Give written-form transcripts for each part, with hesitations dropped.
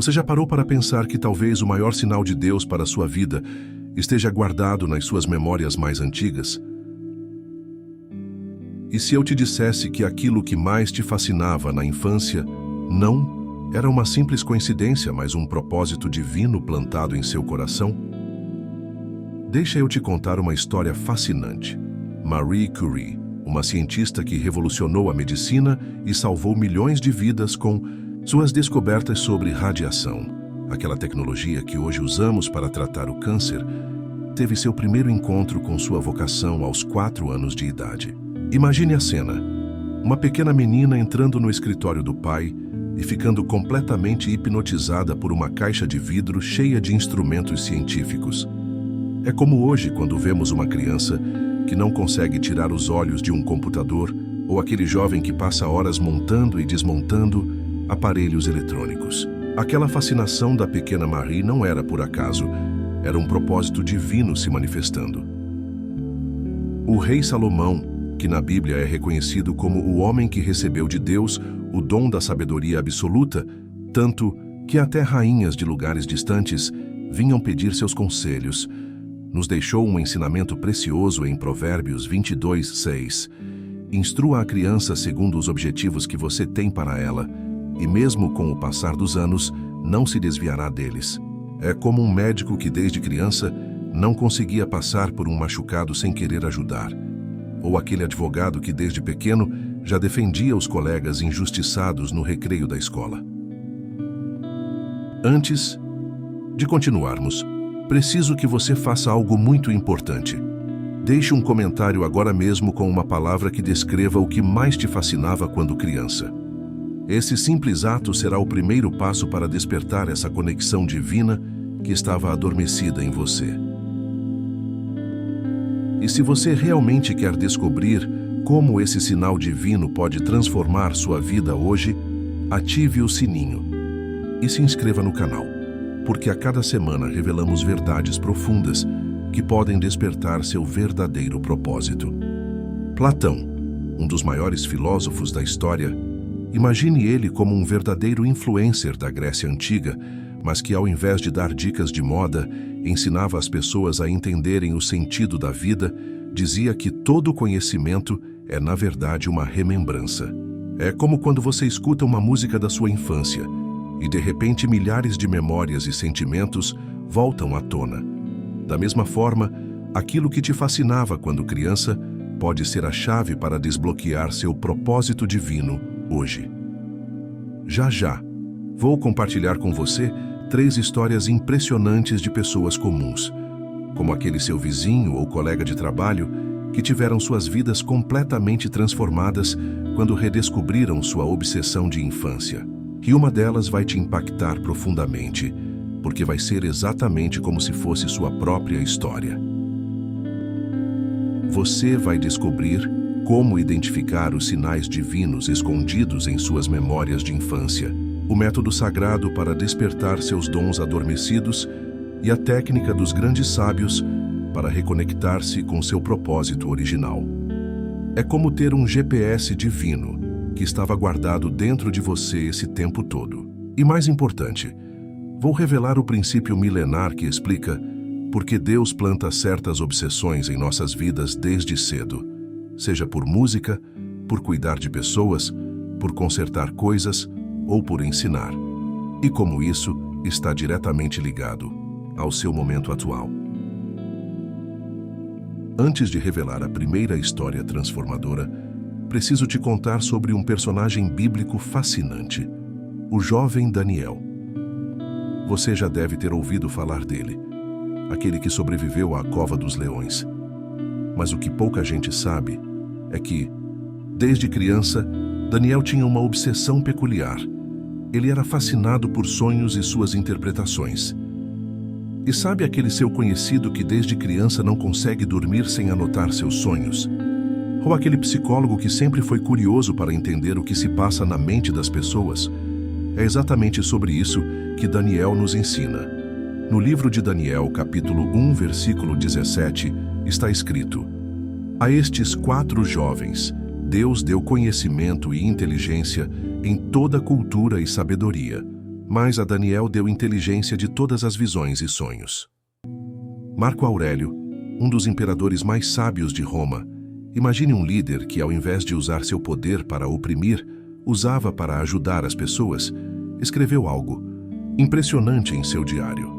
Você já parou para pensar que talvez o maior sinal de Deus para a sua vida esteja guardado nas suas memórias mais antigas? E se eu te dissesse que aquilo que mais te fascinava na infância não era uma simples coincidência, mas um propósito divino plantado em seu coração? Deixa eu te contar uma história fascinante. Marie Curie, uma cientista que revolucionou a medicina e salvou milhões de vidas com suas descobertas sobre radiação, aquela tecnologia que hoje usamos para tratar o câncer, teve seu primeiro encontro com sua vocação aos 4 anos de idade. Imagine a cena: uma pequena menina entrando no escritório do pai e ficando completamente hipnotizada por uma caixa de vidro cheia de instrumentos científicos. É como hoje quando vemos uma criança que não consegue tirar os olhos de um computador ou aquele jovem que passa horas montando e desmontando aparelhos eletrônicos. Aquela fascinação da pequena Marie não era por acaso, era um propósito divino se manifestando. O rei Salomão, que na Bíblia é reconhecido como o homem que recebeu de Deus o dom da sabedoria absoluta, tanto que até rainhas de lugares distantes vinham pedir seus conselhos, nos deixou um ensinamento precioso em Provérbios 22:6. Instrua a criança segundo os objetivos que você tem para ela, e mesmo com o passar dos anos, não se desviará deles. É como um médico que desde criança não conseguia passar por um machucado sem querer ajudar, ou aquele advogado que desde pequeno já defendia os colegas injustiçados no recreio da escola. Antes de continuarmos, preciso que você faça algo muito importante. Deixe um comentário agora mesmo com uma palavra que descreva o que mais te fascinava quando criança. Esse simples ato será o primeiro passo para despertar essa conexão divina que estava adormecida em você. E se você realmente quer descobrir como esse sinal divino pode transformar sua vida hoje, ative o sininho e se inscreva no canal, porque a cada semana revelamos verdades profundas que podem despertar seu verdadeiro propósito. Platão, um dos maiores filósofos da história, imagine ele como um verdadeiro influencer da Grécia Antiga, mas que ao invés de dar dicas de moda, ensinava as pessoas a entenderem o sentido da vida, dizia que todo conhecimento é, na verdade, uma remembrança. É como quando você escuta uma música da sua infância e, de repente, milhares de memórias e sentimentos voltam à tona. Da mesma forma, aquilo que te fascinava quando criança pode ser a chave para desbloquear seu propósito divino hoje. Já, vou compartilhar com você 3 histórias impressionantes de pessoas comuns, como aquele seu vizinho ou colega de trabalho que tiveram suas vidas completamente transformadas quando redescobriram sua obsessão de infância. E uma delas vai te impactar profundamente, porque vai ser exatamente como se fosse sua própria história. Você vai descobrir como identificar os sinais divinos escondidos em suas memórias de infância, o método sagrado para despertar seus dons adormecidos e a técnica dos grandes sábios para reconectar-se com seu propósito original. É como ter um GPS divino que estava guardado dentro de você esse tempo todo. E mais importante, vou revelar o princípio milenar que explica por que Deus planta certas obsessões em nossas vidas desde cedo, seja por música, por cuidar de pessoas, por consertar coisas ou por ensinar, e como isso está diretamente ligado ao seu momento atual. Antes de revelar a primeira história transformadora, preciso te contar sobre um personagem bíblico fascinante, o jovem Daniel. Você já deve ter ouvido falar dele, aquele que sobreviveu à cova dos leões. Mas o que pouca gente sabe é que, desde criança, Daniel tinha uma obsessão peculiar. Ele era fascinado por sonhos e suas interpretações. E sabe aquele seu conhecido que desde criança não consegue dormir sem anotar seus sonhos? Ou aquele psicólogo que sempre foi curioso para entender o que se passa na mente das pessoas? É exatamente sobre isso que Daniel nos ensina. No livro de Daniel, capítulo 1, versículo 17, está escrito: A estes 4 jovens, Deus deu conhecimento e inteligência em toda cultura e sabedoria, mas a Daniel deu inteligência de todas as visões e sonhos. Marco Aurélio, um dos imperadores mais sábios de Roma, imagine um líder que, ao invés de usar seu poder para oprimir, usava para ajudar as pessoas, escreveu algo impressionante em seu diário.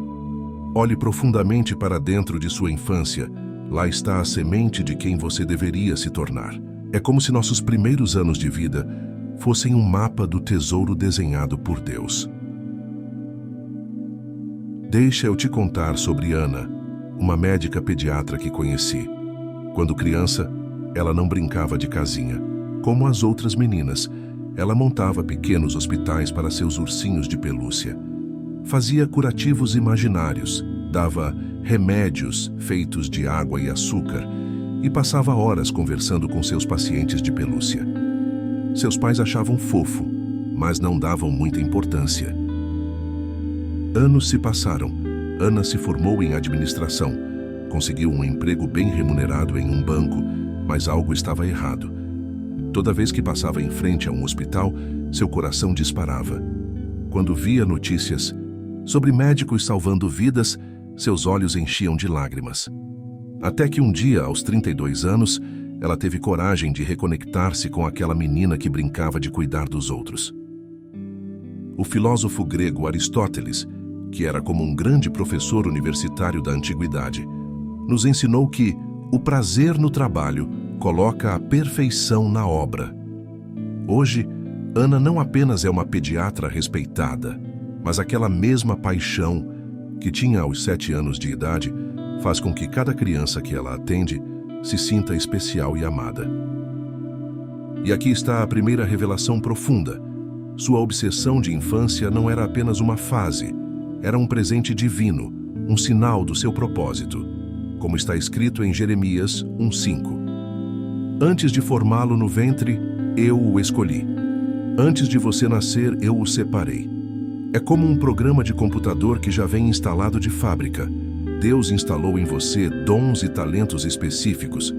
Olhe profundamente para dentro de sua infância. Lá está a semente de quem você deveria se tornar. É como se nossos primeiros anos de vida fossem um mapa do tesouro desenhado por Deus. Deixa eu te contar sobre Ana, uma médica pediatra que conheci. Quando criança, ela não brincava de casinha. Como as outras meninas, ela montava pequenos hospitais para seus ursinhos de pelúcia. Fazia curativos imaginários, dava remédios feitos de água e açúcar e passava horas conversando com seus pacientes de pelúcia. Seus pais achavam fofo, mas não davam muita importância. Anos se passaram. Ana se formou em administração, conseguiu um emprego bem remunerado em um banco, mas algo estava errado. Toda vez que passava em frente a um hospital, seu coração disparava. Quando via notícias sobre médicos salvando vidas, seus olhos enchiam de lágrimas. Até que um dia, aos 32 anos, ela teve coragem de reconectar-se com aquela menina que brincava de cuidar dos outros. O filósofo grego Aristóteles, que era como um grande professor universitário da antiguidade, nos ensinou que o prazer no trabalho coloca a perfeição na obra. Hoje, Ana não apenas é uma pediatra respeitada, mas aquela mesma paixão que tinha aos 7 anos de idade faz com que cada criança que ela atende se sinta especial e amada. E aqui está a primeira revelação profunda. Sua obsessão de infância não era apenas uma fase, era um presente divino, um sinal do seu propósito, como está escrito em Jeremias 1:5. Antes de formá-lo no ventre, eu o escolhi. Antes de você nascer, eu o separei. É como um programa de computador que já vem instalado de fábrica. Deus instalou em você dons e talentos específicos.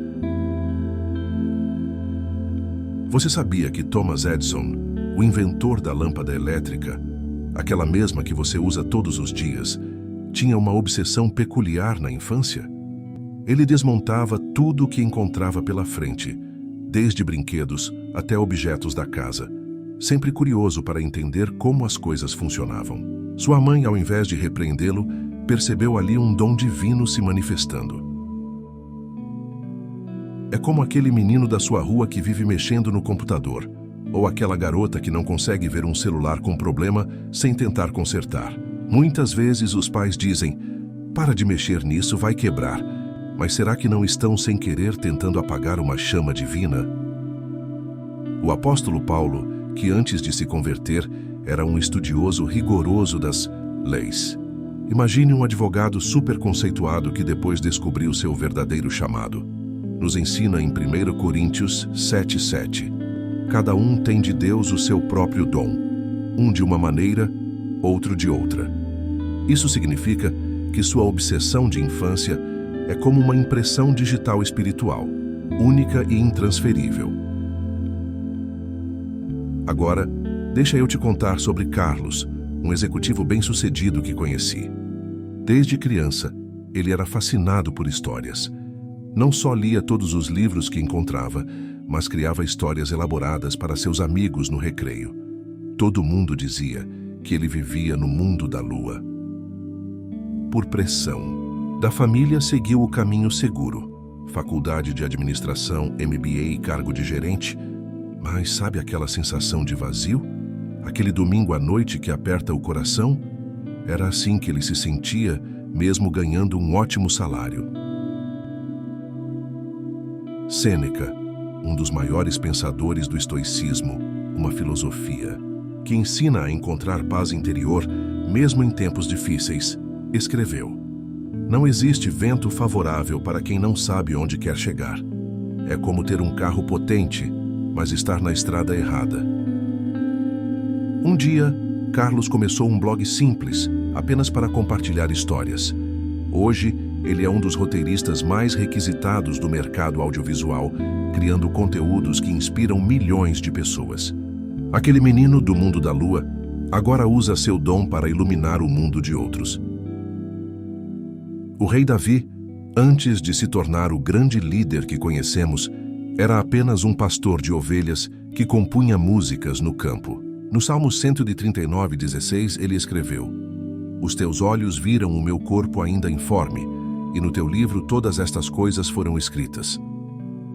Você sabia que Thomas Edison, o inventor da lâmpada elétrica, aquela mesma que você usa todos os dias, tinha uma obsessão peculiar na infância? Ele desmontava tudo o que encontrava pela frente, desde brinquedos até objetos da casa, sempre curioso para entender como as coisas funcionavam. Sua mãe, ao invés de repreendê-lo, percebeu ali um dom divino se manifestando. É como aquele menino da sua rua que vive mexendo no computador, ou aquela garota que não consegue ver um celular com problema sem tentar consertar. Muitas vezes os pais dizem: "Para de mexer nisso, vai quebrar." Mas será que não estão sem querer tentando apagar uma chama divina? O apóstolo Paulo, que antes de se converter era um estudioso rigoroso das leis. Imagine um advogado super conceituado que depois descobriu seu verdadeiro chamado. Nos ensina em 1 Coríntios 7:7. Cada um tem de Deus o seu próprio dom, um de uma maneira, outro de outra. Isso significa que sua obsessão de infância é como uma impressão digital espiritual, única e intransferível. Agora, deixa eu te contar sobre Carlos, um executivo bem-sucedido que conheci. Desde criança, ele era fascinado por histórias. Não só lia todos os livros que encontrava, mas criava histórias elaboradas para seus amigos no recreio. Todo mundo dizia que ele vivia no mundo da lua. Por pressão da família, seguiu o caminho seguro. Faculdade de administração, MBA e cargo de gerente. Mas sabe aquela sensação de vazio? Aquele domingo à noite que aperta o coração? Era assim que ele se sentia, mesmo ganhando um ótimo salário. Sêneca, um dos maiores pensadores do estoicismo, uma filosofia que ensina a encontrar paz interior, mesmo em tempos difíceis, escreveu: "Não existe vento favorável para quem não sabe onde quer chegar. É como ter um carro potente, mas estar na estrada errada." Um dia, Carlos começou um blog simples, apenas para compartilhar histórias. Hoje, ele é um dos roteiristas mais requisitados do mercado audiovisual, criando conteúdos que inspiram milhões de pessoas. Aquele menino do mundo da lua Agora usa seu dom para iluminar o mundo de outros. O rei Davi, antes de se tornar o grande líder que conhecemos, era apenas um pastor de ovelhas que compunha músicas no campo. No Salmo 139:16, ele escreveu: Os teus olhos viram o meu corpo ainda informe, e no teu livro todas estas coisas foram escritas.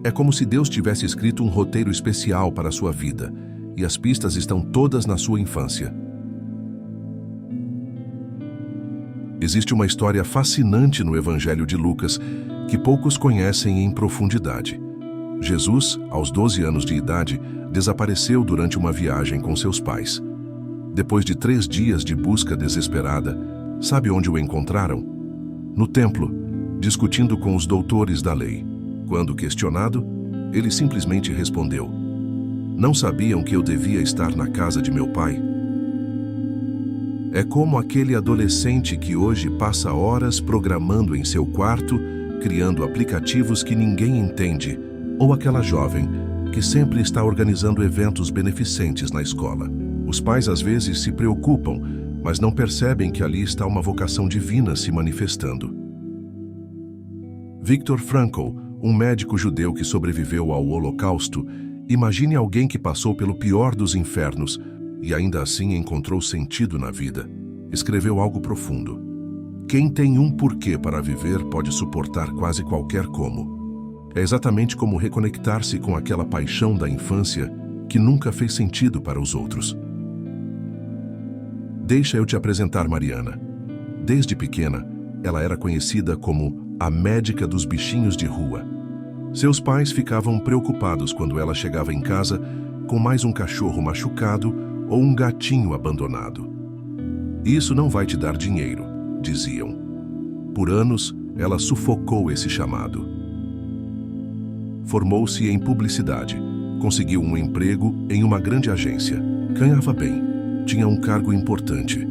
É como se Deus tivesse escrito um roteiro especial para a sua vida, e as pistas estão todas na sua infância. Existe uma história fascinante no Evangelho de Lucas que poucos conhecem em profundidade. Jesus, aos 12 anos de idade, desapareceu durante uma viagem com seus pais. Depois de 3 dias de busca desesperada, sabe onde o encontraram? No templo, discutindo com os doutores da lei. Quando questionado, ele simplesmente respondeu: Não sabiam que eu devia estar na casa de meu pai? É como aquele adolescente que hoje passa horas programando em seu quarto, criando aplicativos que ninguém entende, ou aquela jovem que sempre está organizando eventos beneficentes na escola. Os pais às vezes se preocupam, mas não percebem que ali está uma vocação divina se manifestando. Viktor Frankl, um médico judeu que sobreviveu ao Holocausto, imagine alguém que passou pelo pior dos infernos e ainda assim encontrou sentido na vida. Escreveu algo profundo. Quem tem um porquê para viver pode suportar quase qualquer como. É exatamente como reconectar-se com aquela paixão da infância que nunca fez sentido para os outros. Deixa eu te apresentar Mariana. Desde pequena, ela era conhecida como a médica dos bichinhos de rua. Seus pais ficavam preocupados quando ela chegava em casa com mais um cachorro machucado ou um gatinho abandonado. Isso não vai te dar dinheiro, diziam. Por anos, ela sufocou esse chamado. Formou-se em publicidade, conseguiu um emprego em uma grande agência. Ganhava bem, tinha um cargo importante,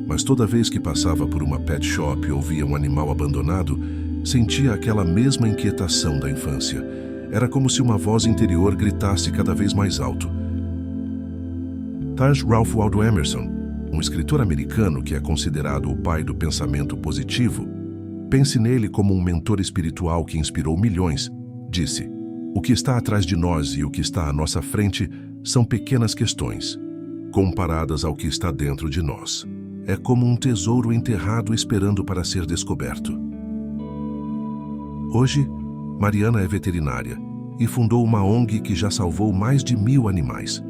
mas toda vez que passava por uma pet shop ou via um animal abandonado, sentia aquela mesma inquietação da infância. Era como se uma voz interior gritasse cada vez mais alto. Taj Ralph Waldo Emerson, um escritor americano que é considerado o pai do pensamento positivo, pense nele como um mentor espiritual que inspirou milhões, disse: O que está atrás de nós e o que está à nossa frente são pequenas questões, comparadas ao que está dentro de nós. É como um tesouro enterrado esperando para ser descoberto. Hoje, Mariana é veterinária e fundou uma ONG que já salvou mais de 1000 animais.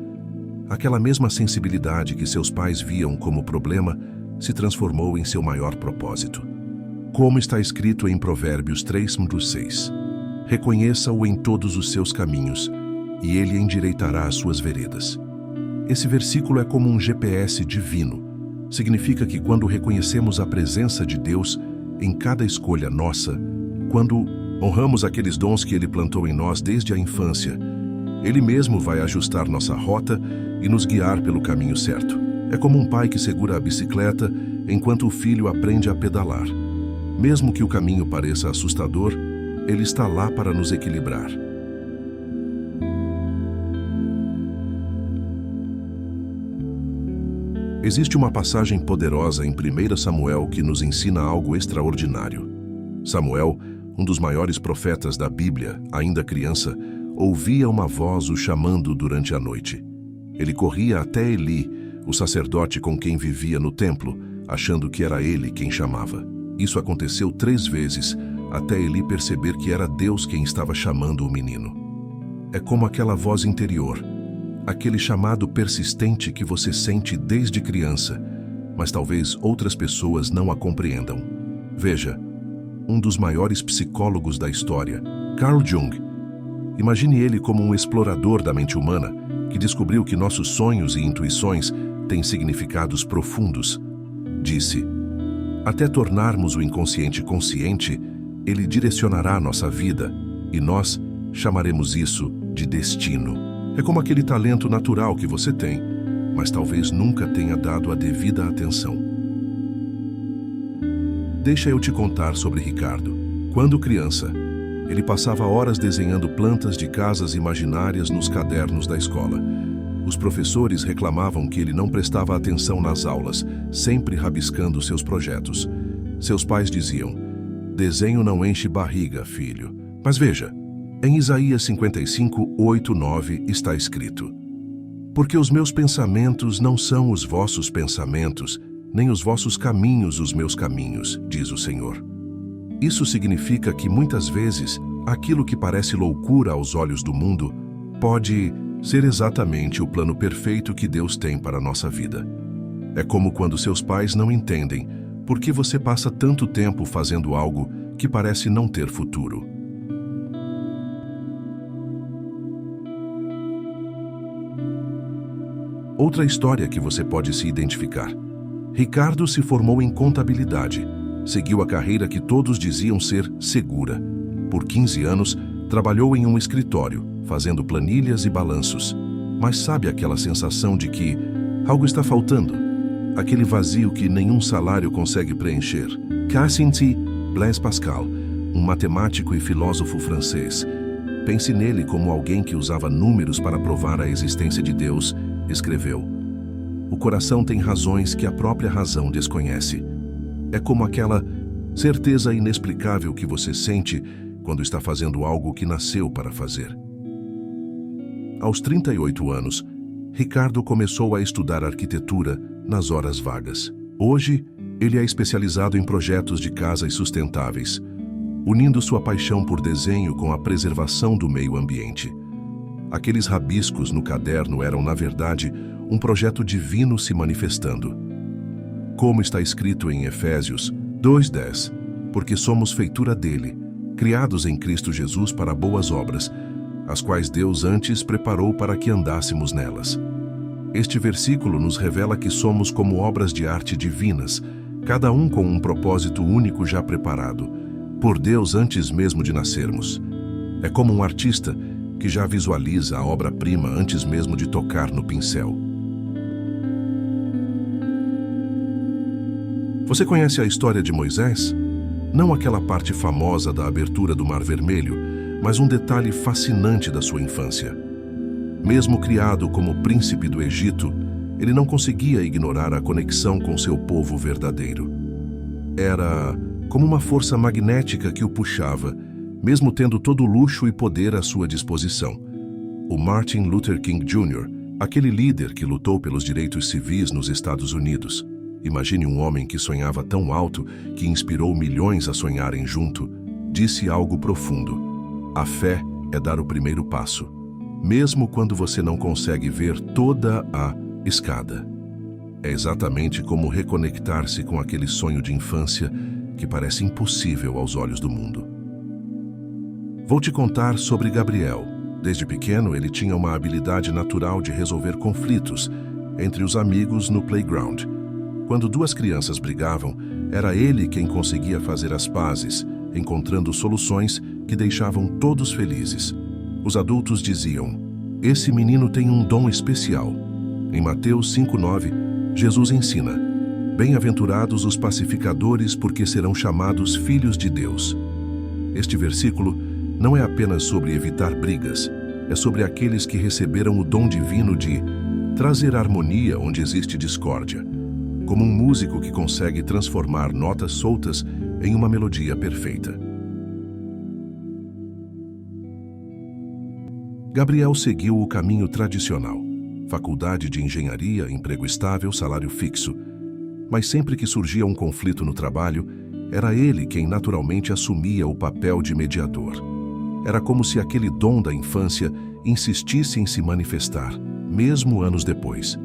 Aquela mesma sensibilidade que seus pais viam como problema se transformou em seu maior propósito. Como está escrito em Provérbios 3:6, reconheça-o em todos os seus caminhos, e ele endireitará as suas veredas. Esse versículo é como um GPS divino. Significa que quando reconhecemos a presença de Deus em cada escolha nossa, quando honramos aqueles dons que Ele plantou em nós desde a infância, Ele mesmo vai ajustar nossa rota e nos guiar pelo caminho certo. É como um pai que segura a bicicleta enquanto o filho aprende a pedalar. Mesmo que o caminho pareça assustador, Ele está lá para nos equilibrar. Existe uma passagem poderosa em 1 Samuel que nos ensina algo extraordinário. Samuel, um dos maiores profetas da Bíblia, ainda criança, ouvia uma voz o chamando durante a noite. Ele corria até Eli, o sacerdote com quem vivia no templo, achando que era ele quem chamava. Isso aconteceu 3 vezes, até Eli perceber que era Deus quem estava chamando o menino. É como aquela voz interior, aquele chamado persistente que você sente desde criança, mas talvez outras pessoas não a compreendam. Veja, um dos maiores psicólogos da história, Carl Jung. Imagine ele como um explorador da mente humana que descobriu que nossos sonhos e intuições têm significados profundos. Disse: até tornarmos o inconsciente consciente, ele direcionará nossa vida e nós chamaremos isso de destino. É como aquele talento natural que você tem, mas talvez nunca tenha dado a devida atenção. Deixa eu te contar sobre Ricardo. Quando criança, ele passava horas desenhando plantas de casas imaginárias nos cadernos da escola. Os professores reclamavam que ele não prestava atenção nas aulas, sempre rabiscando seus projetos. Seus pais diziam: "Desenho não enche barriga, filho." Mas veja, em Isaías 55, 8, 9 está escrito: "Porque os meus pensamentos não são os vossos pensamentos, nem os vossos caminhos os meus caminhos, diz o Senhor." Isso significa que muitas vezes aquilo que parece loucura aos olhos do mundo pode ser exatamente o plano perfeito que Deus tem para a nossa vida. É como quando seus pais não entendem por que você passa tanto tempo fazendo algo que parece não ter futuro. Outra história que você pode se identificar. Ricardo se formou em contabilidade. Seguiu a carreira que todos diziam ser segura. Por 15 anos, trabalhou em um escritório, fazendo planilhas e balanços. Mas sabe aquela sensação de que algo está faltando? Aquele vazio que nenhum salário consegue preencher. Cassidy Blaise Pascal, um matemático e filósofo francês. Pense nele como alguém que usava números para provar a existência de Deus, escreveu: "O coração tem razões que a própria razão desconhece." É como aquela certeza inexplicável que você sente quando está fazendo algo que nasceu para fazer. Aos 38 anos, Ricardo começou a estudar arquitetura nas horas vagas. Hoje, ele é especializado em projetos de casas sustentáveis, unindo sua paixão por desenho com a preservação do meio ambiente. Aqueles rabiscos no caderno eram, na verdade, um projeto divino se manifestando. Como está escrito em Efésios 2:10, porque somos feitura dele, criados em Cristo Jesus para boas obras, as quais Deus antes preparou para que andássemos nelas. Este versículo nos revela que somos como obras de arte divinas, cada um com um propósito único já preparado, por Deus antes mesmo de nascermos. É como um artista que já visualiza a obra-prima antes mesmo de tocar no pincel. Você conhece a história de Moisés? Não aquela parte famosa da abertura do Mar Vermelho, mas um detalhe fascinante da sua infância. Mesmo criado como príncipe do Egito, ele não conseguia ignorar a conexão com seu povo verdadeiro. Era como uma força magnética que o puxava, mesmo tendo todo o luxo e poder à sua disposição. O Martin Luther King Jr., aquele líder que lutou pelos direitos civis nos Estados Unidos. Imagine um homem que sonhava tão alto que inspirou milhões a sonharem junto. Disse algo profundo: "A fé é dar o primeiro passo, mesmo quando você não consegue ver toda a escada." É exatamente como reconectar-se com aquele sonho de infância que parece impossível aos olhos do mundo. Vou te contar sobre Gabriel. Desde pequeno, ele tinha uma habilidade natural de resolver conflitos entre os amigos no playground. Quando duas crianças brigavam, era ele quem conseguia fazer as pazes, encontrando soluções que deixavam todos felizes. Os adultos diziam: "Esse menino tem um dom especial." Em Mateus 5:9, Jesus ensina: "Bem-aventurados os pacificadores, porque serão chamados filhos de Deus." Este versículo não é apenas sobre evitar brigas, é sobre aqueles que receberam o dom divino de trazer harmonia onde existe discórdia, como um músico que consegue transformar notas soltas em uma melodia perfeita. Gabriel seguiu o caminho tradicional: faculdade de engenharia, emprego estável, salário fixo. Mas sempre que surgia um conflito no trabalho, era ele quem naturalmente assumia o papel de mediador. Era como se aquele dom da infância insistisse em se manifestar, mesmo anos depois.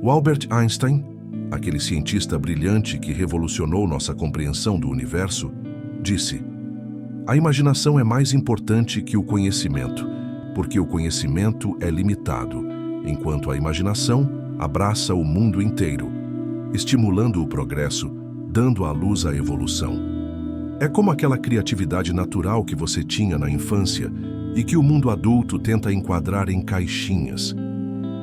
O Albert Einstein, aquele cientista brilhante que revolucionou nossa compreensão do universo, disse: "A imaginação é mais importante que o conhecimento, porque o conhecimento é limitado, enquanto a imaginação abraça o mundo inteiro, estimulando o progresso, dando à luz a evolução." É como aquela criatividade natural que você tinha na infância e que o mundo adulto tenta enquadrar em caixinhas.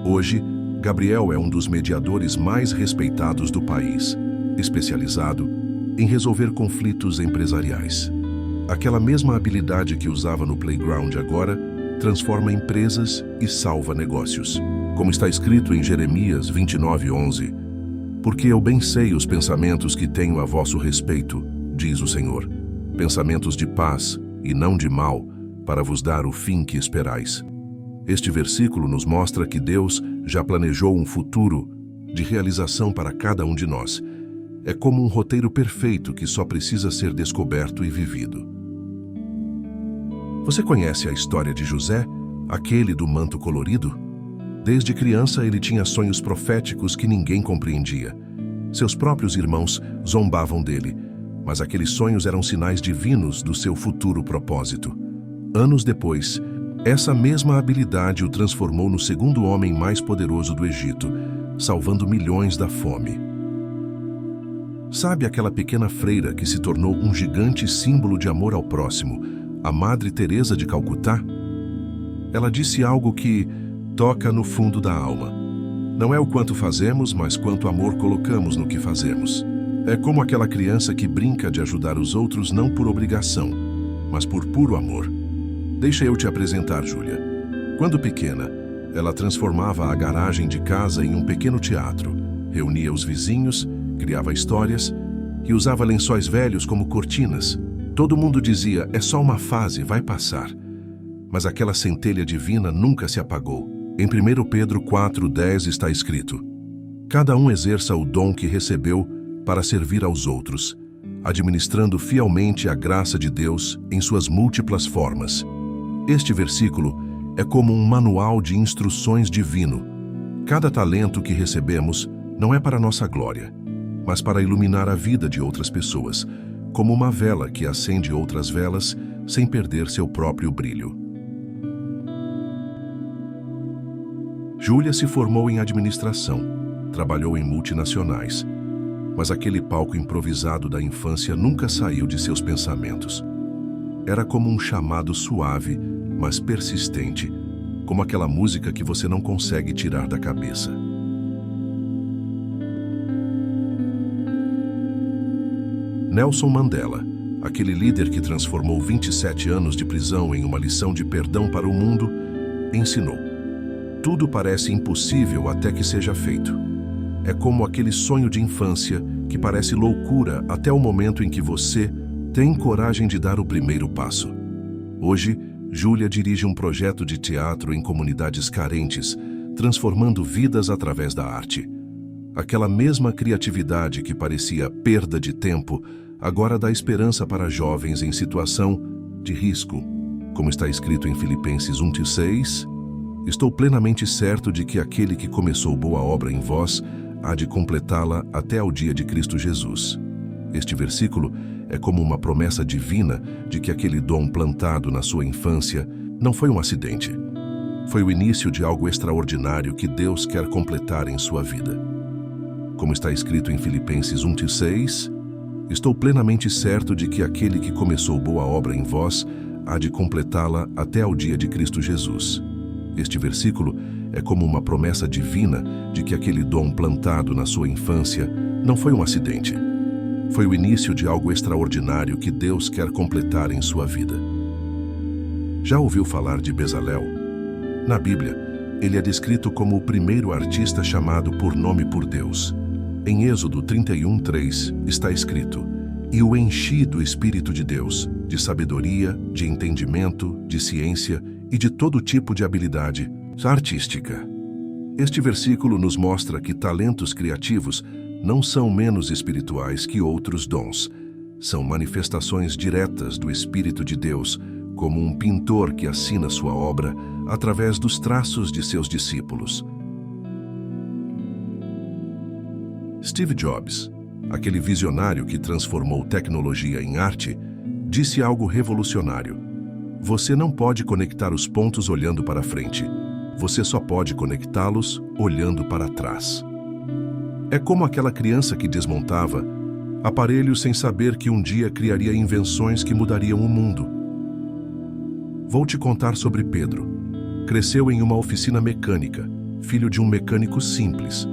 Hoje, Gabriel é um dos mediadores mais respeitados do país, especializado em resolver conflitos empresariais. Aquela mesma habilidade que usava no playground agora transforma empresas e salva negócios. Como está escrito em Jeremias 29:11, porque eu bem sei os pensamentos que tenho a vosso respeito, diz o Senhor, pensamentos de paz e não de mal, para vos dar o fim que esperais. Este versículo nos mostra que Deus já planejou um futuro de realização para cada um de nós. É como um roteiro perfeito que só precisa ser descoberto e vivido. Você conhece a história de José, aquele do manto colorido? Desde criança ele tinha sonhos proféticos que ninguém compreendia. Seus próprios irmãos zombavam dele, mas aqueles sonhos eram sinais divinos do seu futuro propósito. Anos depois, essa mesma habilidade o transformou no segundo homem mais poderoso do Egito, salvando milhões da fome. Sabe aquela pequena freira que se tornou um gigante símbolo de amor ao próximo, a Madre Teresa de Calcutá? Ela disse algo que toca no fundo da alma. Não é o quanto fazemos, mas quanto amor colocamos no que fazemos. É como aquela criança que brinca de ajudar os outros não por obrigação, mas por puro amor. Deixa eu te apresentar Júlia. Quando pequena, ela transformava a garagem de casa em um pequeno teatro, reunia os vizinhos, criava histórias e usava lençóis velhos como cortinas. Todo mundo dizia, é só uma fase, vai passar. Mas aquela centelha divina nunca se apagou. Em 1 Pedro 4:10 está escrito: cada um exerça o dom que recebeu para servir aos outros, administrando fielmente a graça de Deus em suas múltiplas formas. Este versículo é como um manual de instruções divino. Cada talento que recebemos não é para nossa glória, mas para iluminar a vida de outras pessoas, como uma vela que acende outras velas sem perder seu próprio brilho. Júlia se formou em administração, trabalhou em multinacionais, mas aquele palco improvisado da infância nunca saiu de seus pensamentos. Era como um chamado suave, mas persistente, como aquela música que você não consegue tirar da cabeça. Nelson Mandela, aquele líder que transformou 27 anos de prisão em uma lição de perdão para o mundo, ensinou: tudo parece impossível até que seja feito. É como aquele sonho de infância que parece loucura até o momento em que você tem coragem de dar o primeiro passo. Hoje, Júlia dirige um projeto de teatro em comunidades carentes, transformando vidas através da arte. Aquela mesma criatividade que parecia perda de tempo, agora dá esperança para jovens em situação de risco. Como está escrito em Filipenses 1:6, estou plenamente certo de que aquele que começou boa obra em vós há de completá-la até ao dia de Cristo Jesus. Este versículo é como uma promessa divina de que aquele dom plantado na sua infância não foi um acidente. Foi o início de algo extraordinário que Deus quer completar em sua vida. Como está escrito em Filipenses 1:6, estou plenamente certo de que aquele que começou boa obra em vós há de completá-la até ao dia de Cristo Jesus. Este versículo é como uma promessa divina de que aquele dom plantado na sua infância não foi um acidente. Foi o início de algo extraordinário que Deus quer completar em sua vida. Já ouviu falar de Bezalel? Na Bíblia, ele é descrito como o primeiro artista chamado por nome por Deus. Em Êxodo 31:3 está escrito: e o enchi do Espírito de Deus, de sabedoria, de entendimento, de ciência e de todo tipo de habilidade artística. Este versículo nos mostra que talentos criativos não são menos espirituais que outros dons. São manifestações diretas do Espírito de Deus, como um pintor que assina sua obra através dos traços de seus discípulos. Steve Jobs, aquele visionário que transformou tecnologia em arte, disse algo revolucionário: você não pode conectar os pontos olhando para frente. Você só pode conectá-los olhando para trás. É como aquela criança que desmontava aparelhos sem saber que um dia criaria invenções que mudariam o mundo. Vou te contar sobre Pedro. Cresceu em uma oficina mecânica, filho de um mecânico simples.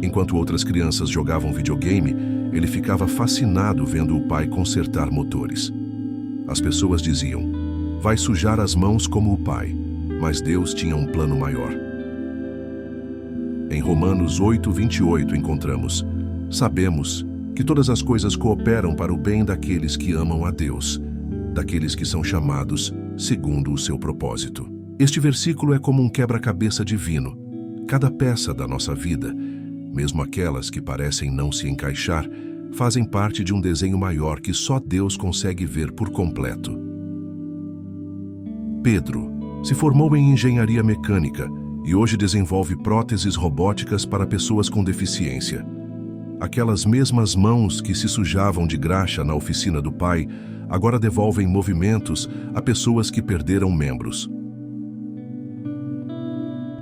Enquanto outras crianças jogavam videogame, ele ficava fascinado vendo o pai consertar motores. As pessoas diziam: vai sujar as mãos como o pai. Mas Deus tinha um plano maior. Em Romanos 8:28 encontramos: sabemos que todas as coisas cooperam para o bem daqueles que amam a Deus, daqueles que são chamados segundo o seu propósito. Este versículo é como um quebra-cabeça divino. Cada peça da nossa vida, mesmo aquelas que parecem não se encaixar, fazem parte de um desenho maior que só Deus consegue ver por completo. Pedro se formou em engenharia mecânica e hoje desenvolve próteses robóticas para pessoas com deficiência. Aquelas mesmas mãos que se sujavam de graxa na oficina do pai, agora devolvem movimentos a pessoas que perderam membros.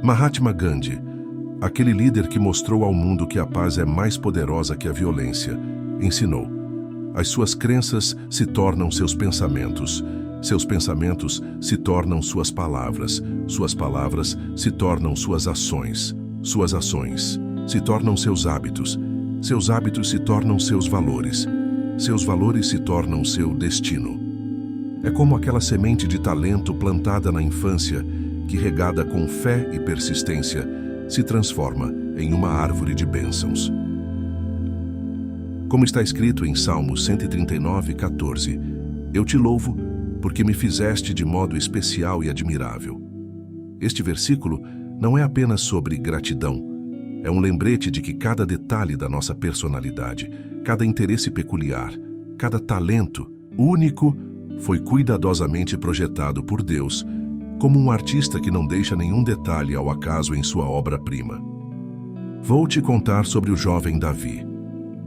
Mahatma Gandhi, aquele líder que mostrou ao mundo que a paz é mais poderosa que a violência, ensinou: as suas crenças se tornam seus pensamentos se tornam suas palavras se tornam suas ações se tornam seus hábitos se tornam seus valores se tornam seu destino. É como aquela semente de talento plantada na infância que, regada com fé e persistência, se transforma em uma árvore de bênçãos. Como está escrito em Salmos 139:14, eu te louvo porque me fizeste de modo especial e admirável. Este versículo não é apenas sobre gratidão, é um lembrete de que cada detalhe da nossa personalidade, cada interesse peculiar, cada talento único foi cuidadosamente projetado por Deus, como um artista que não deixa nenhum detalhe ao acaso em sua obra-prima. Vou te contar sobre o jovem Davi.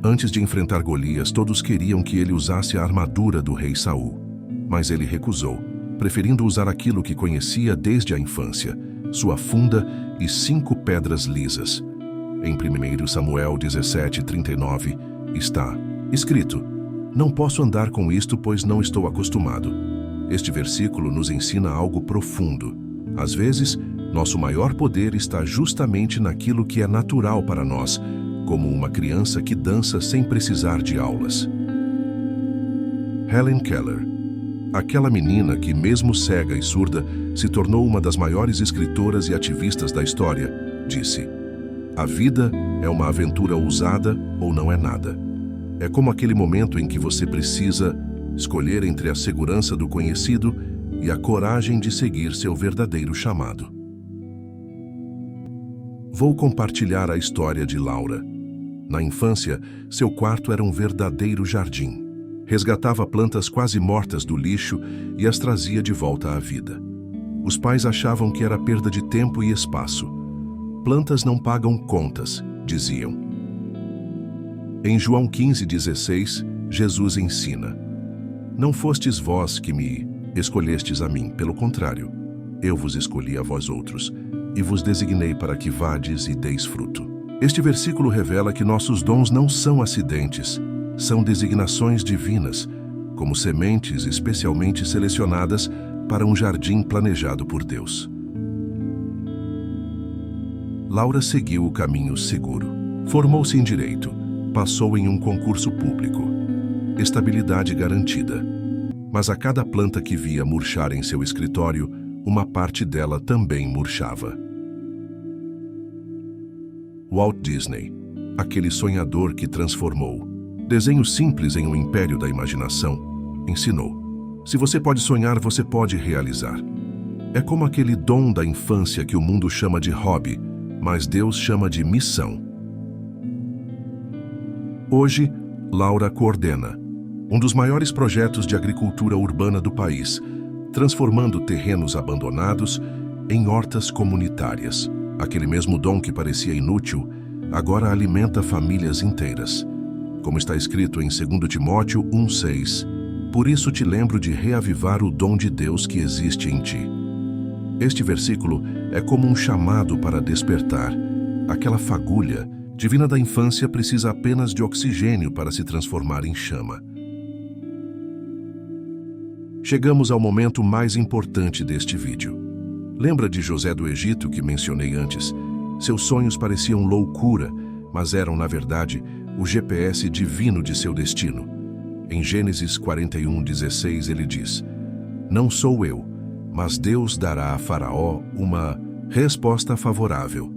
Antes de enfrentar Golias, todos queriam que ele usasse a armadura do rei Saul, mas ele recusou, preferindo usar aquilo que conhecia desde a infância, sua funda e 5 pedras lisas. Em 1 Samuel 17:39 está escrito: não posso andar com isto, pois não estou acostumado. Este versículo nos ensina algo profundo. Às vezes, nosso maior poder está justamente naquilo que é natural para nós, como uma criança que dança sem precisar de aulas. Helen Keller, aquela menina que, mesmo cega e surda, se tornou uma das maiores escritoras e ativistas da história, disse: a vida é uma aventura ousada ou não é nada. É como aquele momento em que você precisa escolher entre a segurança do conhecido e a coragem de seguir seu verdadeiro chamado. Vou compartilhar a história de Laura. Na infância, seu quarto era um verdadeiro jardim. Resgatava plantas quase mortas do lixo e as trazia de volta à vida. Os pais achavam que era perda de tempo e espaço. Plantas não pagam contas, diziam. Em João 15:16, Jesus ensina: não fostes vós que me escolhestes a mim, pelo contrário, eu vos escolhi a vós outros, e vos designei para que vades e deis fruto. Este versículo revela que nossos dons não são acidentes, são designações divinas, como sementes especialmente selecionadas para um jardim planejado por Deus. Laura seguiu o caminho seguro. Formou-se em Direito, passou em um concurso público. Estabilidade garantida. Mas a cada planta que via murchar em seu escritório, uma parte dela também murchava. Walt Disney, aquele sonhador que transformou desenho simples em um império da imaginação, ensinou: se você pode sonhar, você pode realizar. É como aquele dom da infância que o mundo chama de hobby, mas Deus chama de missão. Hoje, Laura coordena um dos maiores projetos de agricultura urbana do país, transformando terrenos abandonados em hortas comunitárias. Aquele mesmo dom que parecia inútil, agora alimenta famílias inteiras. Como está escrito em 2 Timóteo 1:6, por isso te lembro de reavivar o dom de Deus que existe em ti. Este versículo é como um chamado para despertar. Aquela fagulha divina da infância precisa apenas de oxigênio para se transformar em chama. Chegamos ao momento mais importante deste vídeo. Lembra de José do Egito que mencionei antes? Seus sonhos pareciam loucura, mas eram, na verdade, o GPS divino de seu destino. Em Gênesis 41:16 ele diz: não sou eu, mas Deus dará a Faraó uma resposta favorável.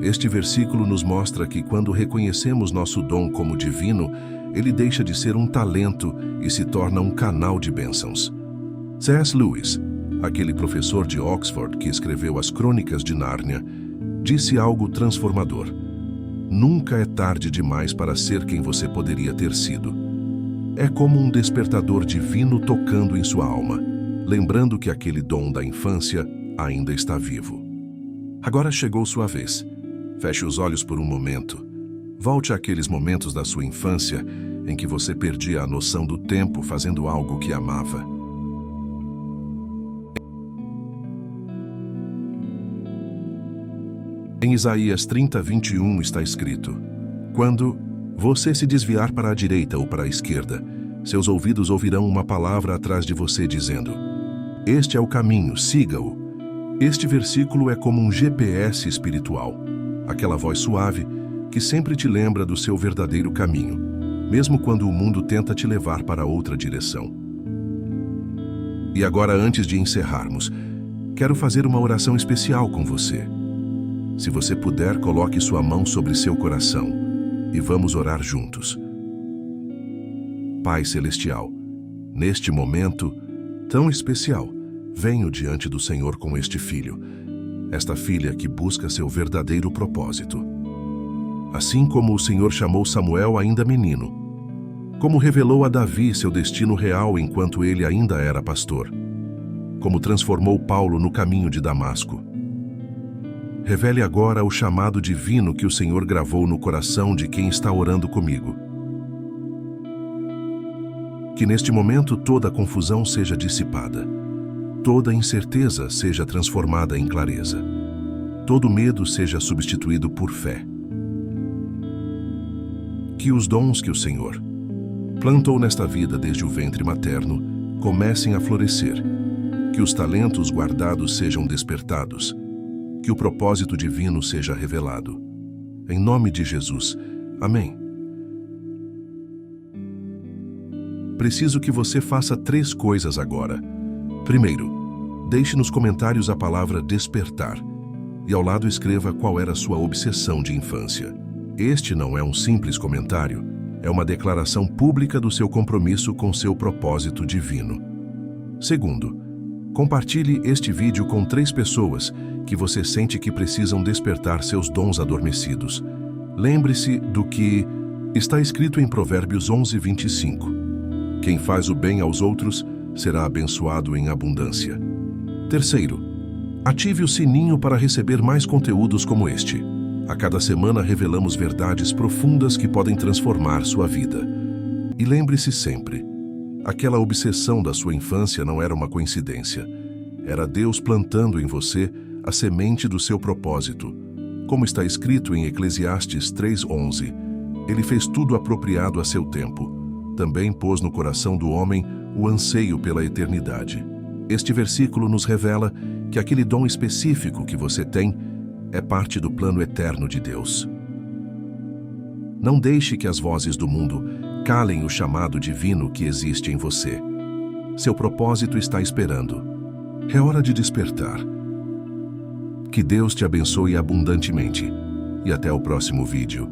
Este versículo nos mostra que quando reconhecemos nosso dom como divino, ele deixa de ser um talento e se torna um canal de bênçãos. C.S. Lewis, aquele professor de Oxford que escreveu as Crônicas de Nárnia, disse algo transformador. Nunca é tarde demais para ser quem você poderia ter sido. É como um despertador divino tocando em sua alma, lembrando que aquele dom da infância ainda está vivo. Agora chegou sua vez. Feche os olhos por um momento. Volte àqueles momentos da sua infância em que você perdia a noção do tempo fazendo algo que amava. Em Isaías 30:21 está escrito: Quando você se desviar para a direita ou para a esquerda, seus ouvidos ouvirão uma palavra atrás de você dizendo: Este é o caminho, siga-o. Este versículo é como um GPS espiritual, aquela voz suave que sempre te lembra do seu verdadeiro caminho, mesmo quando o mundo tenta te levar para outra direção. E agora, antes de encerrarmos, quero fazer uma oração especial com você. Se você puder, coloque sua mão sobre seu coração e vamos orar juntos. Pai Celestial, neste momento tão especial, venho diante do Senhor com este filho, esta filha que busca seu verdadeiro propósito. Assim como o Senhor chamou Samuel ainda menino, como revelou a Davi seu destino real enquanto ele ainda era pastor, como transformou Paulo no caminho de Damasco. Revele agora o chamado divino que o Senhor gravou no coração de quem está orando comigo. Que neste momento toda confusão seja dissipada, toda incerteza seja transformada em clareza, todo medo seja substituído por fé. Que os dons que o Senhor plantou nesta vida desde o ventre materno comecem a florescer, que os talentos guardados sejam despertados, que o propósito divino seja revelado. Em nome de Jesus. Amém. Preciso que você faça 3 coisas agora. Primeiro, deixe nos comentários a palavra despertar e ao lado escreva qual era sua obsessão de infância. Este não é um simples comentário, é uma declaração pública do seu compromisso com seu propósito divino. Segundo, compartilhe este vídeo com 3 pessoas que você sente que precisam despertar seus dons adormecidos. Lembre-se do que está escrito em Provérbios 11:25. Quem faz o bem aos outros será abençoado em abundância. Terceiro, ative o sininho para receber mais conteúdos como este. A cada semana revelamos verdades profundas que podem transformar sua vida. E lembre-se sempre, aquela obsessão da sua infância não era uma coincidência. Era Deus plantando em você a semente do seu propósito. Como está escrito em Eclesiastes 3:11, Ele fez tudo apropriado a seu tempo. Também pôs no coração do homem o anseio pela eternidade. Este versículo nos revela que aquele dom específico que você tem é parte do plano eterno de Deus. Não deixe que as vozes do mundo calem o chamado divino que existe em você. Seu propósito está esperando. É hora de despertar. Que Deus te abençoe abundantemente. E até o próximo vídeo.